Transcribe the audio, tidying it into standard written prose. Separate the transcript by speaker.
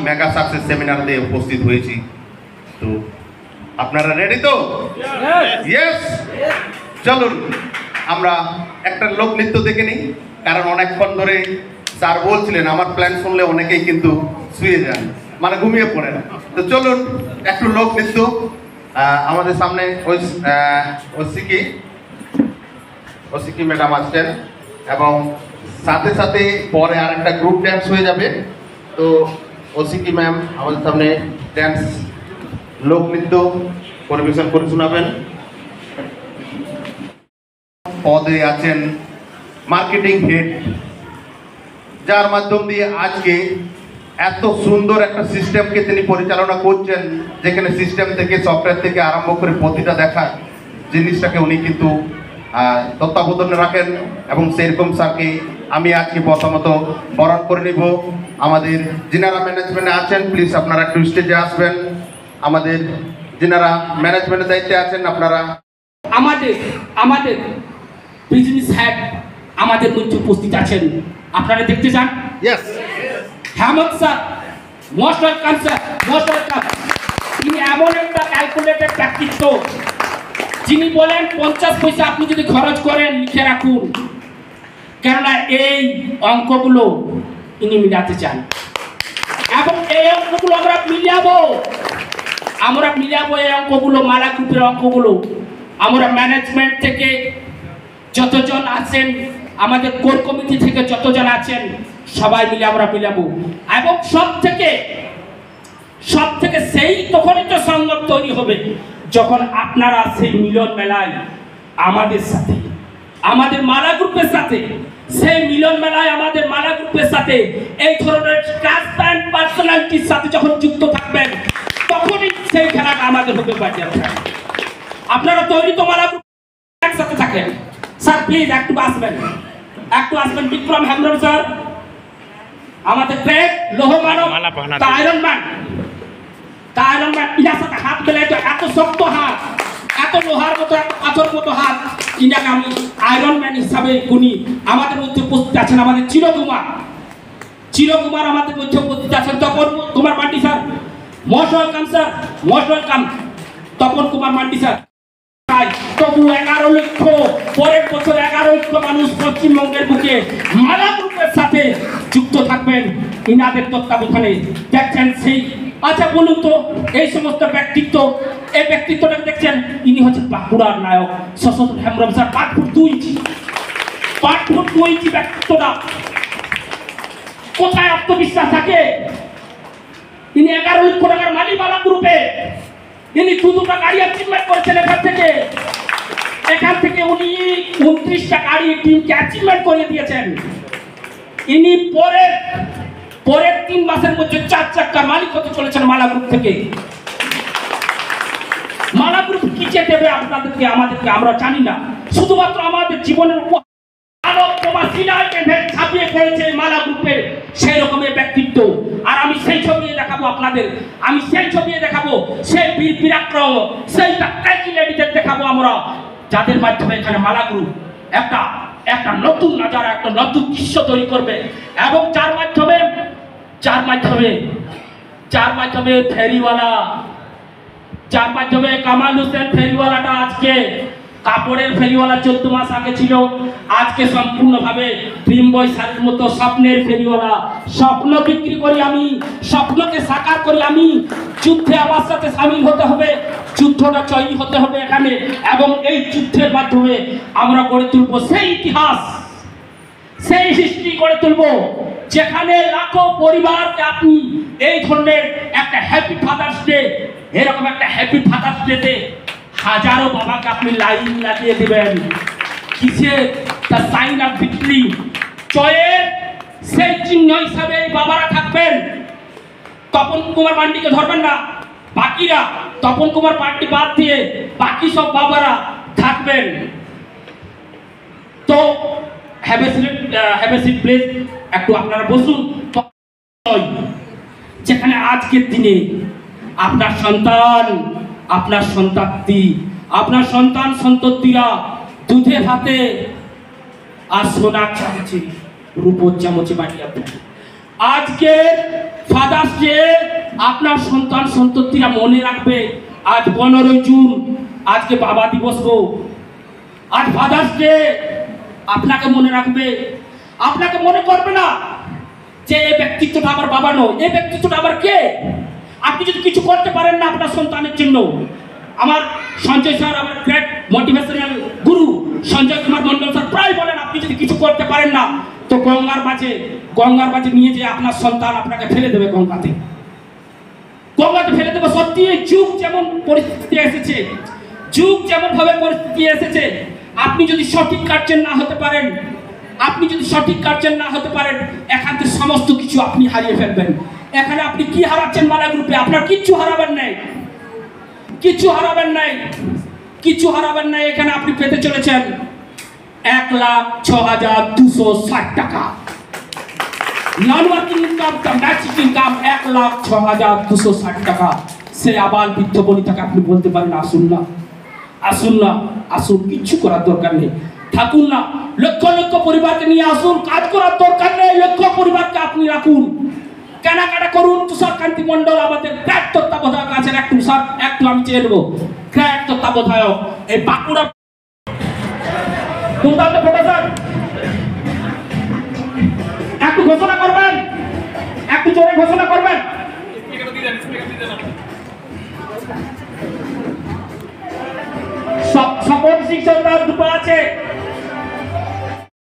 Speaker 1: Mega success সেমিনারে উপস্থিত হয়েছি। তো আপনারা রেডি তো? ইয়েস। চলুন আমরা একটা লোকনৃত্য দেখে নিই, কারণ অনেকক্ষণ ধরে স্যার বলছিলেন আমার প্ল্যান শুনলে অনেকেই কিন্তু শুয়ে যান, মানে ঘুমিয়ে পড়েন। তো চলুন একটু লোকনৃত্য। আমাদের সামনে ওসিকি ম্যাডাম আসছেন এবং সাথে সাথে পরে আর একটা গ্রুপ ড্যান্স হয়ে যাবে। তো ওসিকি ম্যাম আমাদের সামনে ড্যান্স লোকনৃত্য পরিবেশন করে শোনাবেন। পদে আছেন মার্কেটিং হেড, যার মাধ্যম দিয়ে আজকে এত সুন্দর একটা সিস্টেমকে তিনি পরিচালনা করছেন, যেখানে সিস্টেম থেকে সফটওয়্যার থেকে আরম্ভ করে প্রতিটা দেখা জিনিসটাকে উনি কিন্তু তত্ত্বাবধানে রাখেন। এবং সেরকম স্যারকে আমি আজকে প্রথমত বরণ করে নিব। আমাদের যিনারা ম্যানেজমেন্টে আছেন প্লিজ আপনারা একটু স্টেজে আসবেন। আমাদের যিনারা ম্যানেজমেন্টের দায়িত্বে আছেন আপনারা।
Speaker 2: আমাদের বিজনেস হেড আমাদের মধ্যে উপস্থিত আছেন, আপনারা দেখতে চান?
Speaker 1: Yes.
Speaker 2: Hemanta sir, most welcome sir, most welcome. তিনি এমন একটা ক্যালকুলেটেড ব্যক্তিত্ব, যিনি বলেন 50 পয়সা আপনি যদি খরচ করেন লিখে রাখুন, কেননা এই অঙ্কগুলো ইনি মিলাতে চান এবং এই অঙ্কগুলো আমরা মিলাবো এই অঙ্কগুলো, মালা গ্রুপের অঙ্কগুলো। আমরা ম্যানেজমেন্ট থেকে যতজন আছেন, আমাদের কোর কমিটি থেকে যতজন আছেন, সবাই মিলে আমরা মিলাবো। এবং সব থেকে সেই তখনই তো সংযোগ তৈরি হবে যখন আপনারা সেই মিলন মেলায় আমাদের সাথে, আমাদের মালা গ্রুপের সাথে, সেই মিলন মেলায় আমাদের মালা গ্রুপের সাথে এই ধরনের ট্রান্সপারেন্ট পার্সোনালিটির সাথে যখন যুক্ত থাকবেন, তখনই সেই খেলাটা আমাদের হবে বাজেয়াপ্ত। আপনারা তৈরি তো মালা গ্রুপ একসাথে থাকেন? স্যার প্লিজ একটু আসবেন বিক্রম হেমব্রম স্যার, আমাদের গ্রেট লৌহ মানব, আয়রন ম্যান, ইনার সাথে হাত মেলায় তো এত শক্ত হাত, এত লোহার মতো, এত পাথর মতো হাত, ইনাকে আমি আয়রন ম্যান হিসাবে গুনি। আমাদের মধ্যে উপস্থিত আছেন আমাদের চিরকুমার আমাদের মধ্যে উপস্থিত আছেন Tapan Kumar mandi sir, most welcome sir, most welcome Tapan Kumar mandi sir. তবু 11 লক্ষ, পরের বছর 11 লক্ষ মানুষ পশ্চিমবঙ্গের বুকে মালা গ্রুপের সাথে যুক্ত থাকবেন ইনাদের তত্ত্বাবধানে। দেখছেন সেই, আচ্ছা বলুন তো, এই সমস্ত ব্যক্তিত্ব, এই ব্যক্তিত্বটা দেখছেন, ইনি হচ্ছেন বাঁকুড়ার নায়ক সশস্ত্র হেমব্রম স্যার। 5 ফুট 2 ইঞ্চি ব্যক্তিত্বটা। কোথায় আত্মবিশ্বাস থাকে? ইনি 11 লক্ষ টাকার মালিক মালা গ্রুপে। ইনি দুটো গাড়ি অ্যাচিভমেন্ট করেছেন এখান থেকে উনি 29টা গাড়ি টিমকে অ্যাচিভমেন্ট করে দিয়েছেন। ইনি পরের 3 মাসের মধ্যে 4 চাকার মালিক হতে চলেছেন মালা গ্রুপ থেকে। মালা গ্রুপ কি দেবে আপনাদেরকে, আমাদেরকে, আমরা জানি না। শুধুমাত্র আমাদের জীবনের উপর ছাপিয়ে পড়েছে মালা গ্রুপের সেই রকমের ব্যক্তিত্ব। আর আমি সেই ছবি দেখাবো আপনাদের, সেই বীর বিরাক্রম, সেই লেডিদের দেখাবো আমরা, যাদের মাধ্যমে এখানে মালা গ্রুপ একটা নতুন নাজারা, একটা নতুন দৃশ্য তৈরি করবে। এবং যার মাধ্যমে ফেরিওয়ালা, যার মাধ্যমে কামাল হোসেন ফেরিওয়ালাটা আজকে, কাপড়ের ফেরিওয়ালা 14 মাস আগে ছিল, আজকে সম্পূর্ণভাবে ড্রিম বয় স্যারের মতো স্বপ্নের ফেরিওয়ালা। স্বপ্ন বিক্রি করি আমি, স্বপ্নকে সাকার করি আমি। যুদ্ধে আমার সাথে সামিল হতে হবে, যুদ্ধটা জয়ী হতে হবে এখানে। এবং এই যুদ্ধের মাধ্যমে আমরা গড়ে তুলবো সেই ইতিহাস, সেই হিস্ট্রি গড়ে তুলবো, যেখানে লাখো পরিবারকে আপনি এই ধরনের একটা হ্যাপি ফাদার্স ডে, এরকম একটা হ্যাপি ফাদার্স ডেতে হাজারো বাবাকে আপনি লাইন লাগিয়ে দিবেন। কিসের? দ্য সাইন অফ ভিক্টরি, জয়ের সেই চিহ্ন হিসাবে বাবারা থাকবেন। তপন কুমার মান্ডিকে ধরবেন না, বাকিরা তপন কুমার মান্ডি বাদ দিয়ে বাকি সব বাবারা থাকবেন। তো হ্যাভ এ সিট প্লিজ, একটু আপনারা বসুন। যেখানে আজকের দিনে আপনার সন্তান, আপনার সন্তাত্তি, আপনার সন্তান সন্ততিরা দুধে ভাতে আর সোনার চামচে, রূপোর চামচে বাড়ি আপনার। আজকে ফাদার্স ডে আপনার সন্তান সন্ততিরা মনে রাখবে আজ 15 জুন, আজকে বাবা দিবস গো, আজ ফাদার্স ডে। আপনাকে মনে রাখবে, আপনাকে মনে করবে না যে এই ব্যক্তিত্বটা আমার বাবা নয়, এই ব্যক্তিত্বটা আমার কে। আপনি যদি কিছু করতে পারেন না আপনার সন্তানের জন্য, আমার সঞ্জয় স্যার, আমার গ্রেট মোটিভেশনাল গুরু সঞ্জয় কুমার মন্ডল স্যার প্রায় বলেন, আপনি যদি কিছু করতে পারেন না তো গঙ্গার মাঝে নিয়ে যে আপনার সন্তান আপনাকে ফেলে দেবে গঙ্গাতে ফেলে দেবে। সত্যি যুগ যেমন পরিস্থিতি এসেছে, যুগ যেমন ভাবে পরিস্থিতি এসেছে, আপনি যদি সঠিক কার্যের না হতে পারেন, এখান থেকে সমস্ত কিছু আপনি হারিয়ে ফেলবেন। এখানে আপনি কি হারাচ্ছেন মালা গ্রুপে? আপনার কিচ্ছু হারাবেন নাই, এখানে আপনি পেতে চলেছেন 1,06,260 টাকা নন ওয়ার্কিং ইনকাম, ম্যাচিং ইনকাম 1,06,260 টাকা। সে আবার বৃদ্ধ বনিতাকে আপনি বলতে পারেন আসুন, কিচ্ছু করার দরকার নেই, থাকুন না, লক্ষ লক্ষ পরিবারকে নিয়ে আসুন, কাজ করার দরকার নেই, লক্ষ পরিবারকে আপনি রাখুন, কেনাকাটা করুন। তুষারকান্তি মন্ডল আমাদের গ্র্যাট তত্ত্বাবধায়ক আছেন, একটু আমি চেয়ে নেবো, গ্র্যাট তত্ত্বাবধায়ক এই বাঁকুড়া একটু ঘোষণা করবেন, একটু জোরে ঘোষণা করবেন। সাপোর্ট সিস্টেম দুটো আছে,